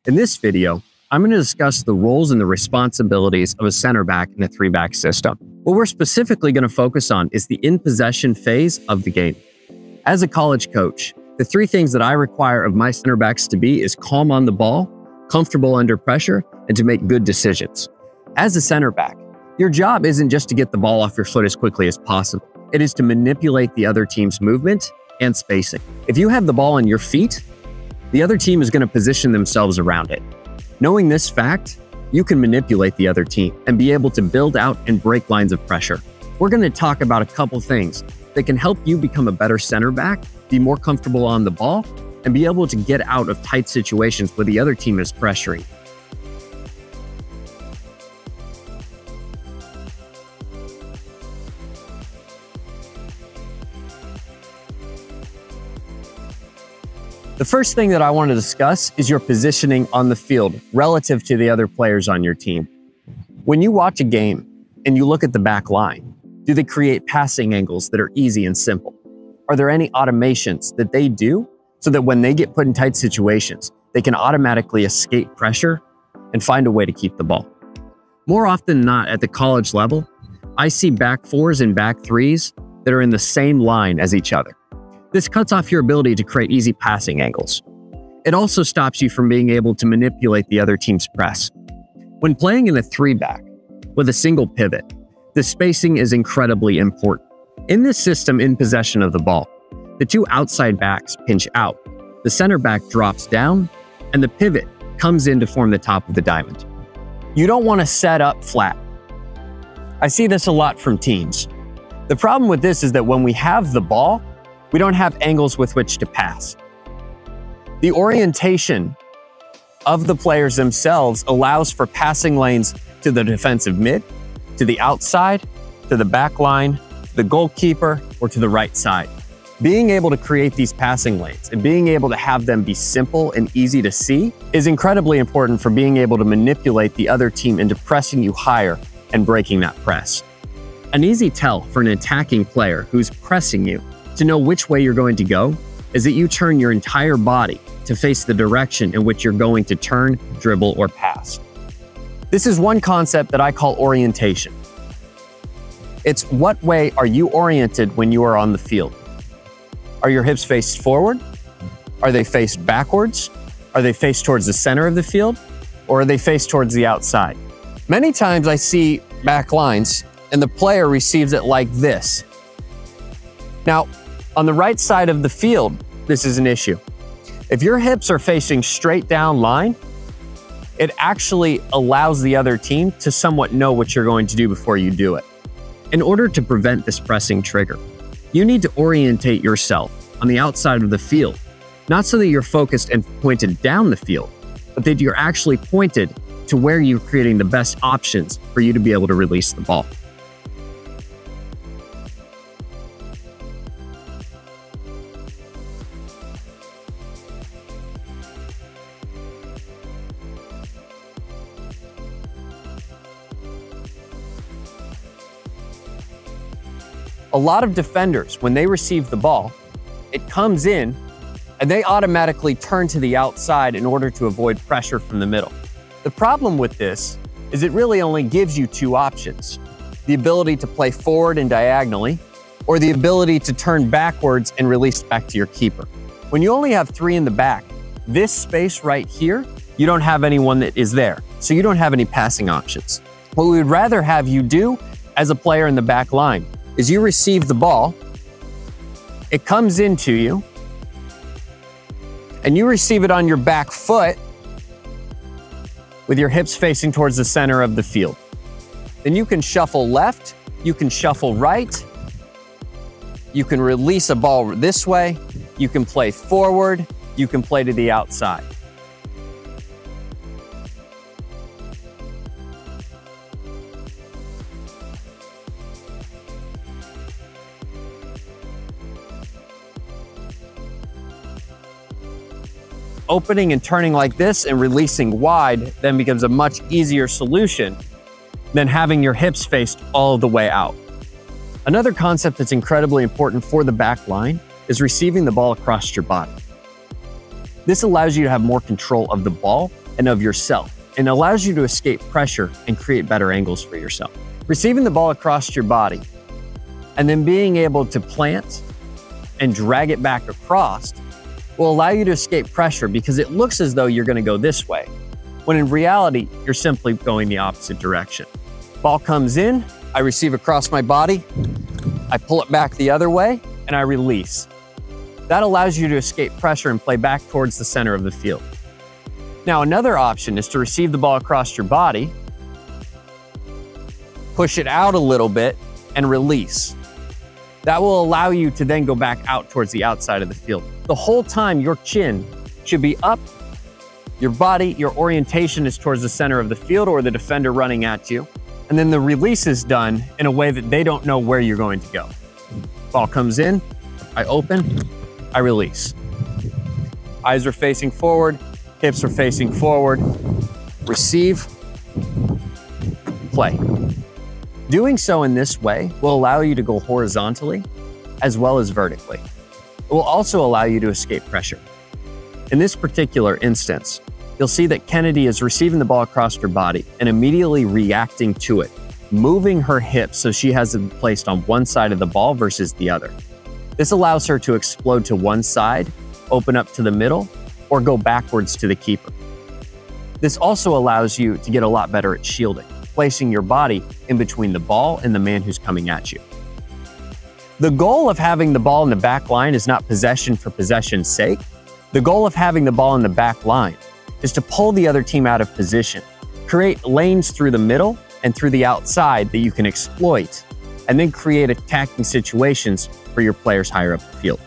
In this video, I'm going to discuss the roles and the responsibilities of a center back in a three-back system. What we're specifically going to focus on is the in-possession phase of the game. As a college coach, the three things that I require of my center backs to be is calm on the ball, comfortable under pressure, and to make good decisions. As a center back, your job isn't just to get the ball off your foot as quickly as possible. It is to manipulate the other team's movement and spacing. If you have the ball on your feet, the other team is going to position themselves around it. Knowing this fact, you can manipulate the other team and be able to build out and break lines of pressure. We're going to talk about a couple things that can help you become a better center back, be more comfortable on the ball, and be able to get out of tight situations where the other team is pressuring. The first thing that I want to discuss is your positioning on the field relative to the other players on your team. When you watch a game and you look at the back line, do they create passing angles that are easy and simple? Are there any automations that they do so that when they get put in tight situations, they can automatically escape pressure and find a way to keep the ball? More often than not at the college level, I see back fours and back threes that are in the same line as each other. This cuts off your ability to create easy passing angles. It also stops you from being able to manipulate the other team's press. When playing in a three-back with a single pivot, the spacing is incredibly important. In this system in possession of the ball, the two outside backs pinch out, the center back drops down, and the pivot comes in to form the top of the diamond. You don't want to set up flat. I see this a lot from teams. The problem with this is that when we have the ball, we don't have angles with which to pass. The orientation of the players themselves allows for passing lanes to the defensive mid, to the outside, to the back line, to the goalkeeper, or to the right side. Being able to create these passing lanes and being able to have them be simple and easy to see is incredibly important for being able to manipulate the other team into pressing you higher and breaking that press. An easy tell for an attacking player who's pressing you to know which way you're going to go is that you turn your entire body to face the direction in which you're going to turn, dribble, or pass. This is one concept that I call orientation. It's what way are you oriented when you are on the field? Are your hips faced forward? Are they faced backwards? Are they faced towards the center of the field? Or are they faced towards the outside? Many times I see back lines and the player receives it like this. Now, on the right side of the field, this is an issue. If your hips are facing straight down line, it actually allows the other team to somewhat know what you're going to do before you do it. In order to prevent this pressing trigger, you need to orientate yourself on the outside of the field, not so that you're focused and pointed down the field, but that you're actually pointed to where you're creating the best options for you to be able to release the ball. A lot of defenders, when they receive the ball, it comes in and they automatically turn to the outside in order to avoid pressure from the middle. The problem with this is it really only gives you two options: the ability to play forward and diagonally, or the ability to turn backwards and release back to your keeper. When you only have three in the back, this space right here, you don't have anyone that is there, so you don't have any passing options. What we would rather have you do as a player in the back line is you receive the ball, it comes into you, and you receive it on your back foot with your hips facing towards the center of the field. Then you can shuffle left, you can shuffle right, you can release a ball this way, you can play forward, you can play to the outside. Opening and turning like this and releasing wide then becomes a much easier solution than having your hips faced all the way out. Another concept that's incredibly important for the back line is receiving the ball across your body. This allows you to have more control of the ball and of yourself, and allows you to escape pressure and create better angles for yourself. Receiving the ball across your body and then being able to plant and drag it back across will allow you to escape pressure because it looks as though you're going to go this way, when in reality, you're simply going the opposite direction. Ball comes in, I receive across my body, I pull it back the other way, and I release. That allows you to escape pressure and play back towards the center of the field. Now, another option is to receive the ball across your body, push it out a little bit, and release. That will allow you to then go back out towards the outside of the field. The whole time, your chin should be up, your body, your orientation is towards the center of the field or the defender running at you, and then the release is done in a way that they don't know where you're going to go. Ball comes in, I open, I release. Eyes are facing forward, hips are facing forward, receive, play. Doing so in this way will allow you to go horizontally as well as vertically. It will also allow you to escape pressure. In this particular instance, you'll see that Kennedy is receiving the ball across her body and immediately reacting to it, moving her hips so she has it placed on one side of the ball versus the other. This allows her to explode to one side, open up to the middle, or go backwards to the keeper. This also allows you to get a lot better at shielding, placing your body in between the ball and the man who's coming at you. The goal of having the ball in the back line is not possession for possession's sake. The goal of having the ball in the back line is to pull the other team out of position, create lanes through the middle and through the outside that you can exploit, and then create attacking situations for your players higher up the field.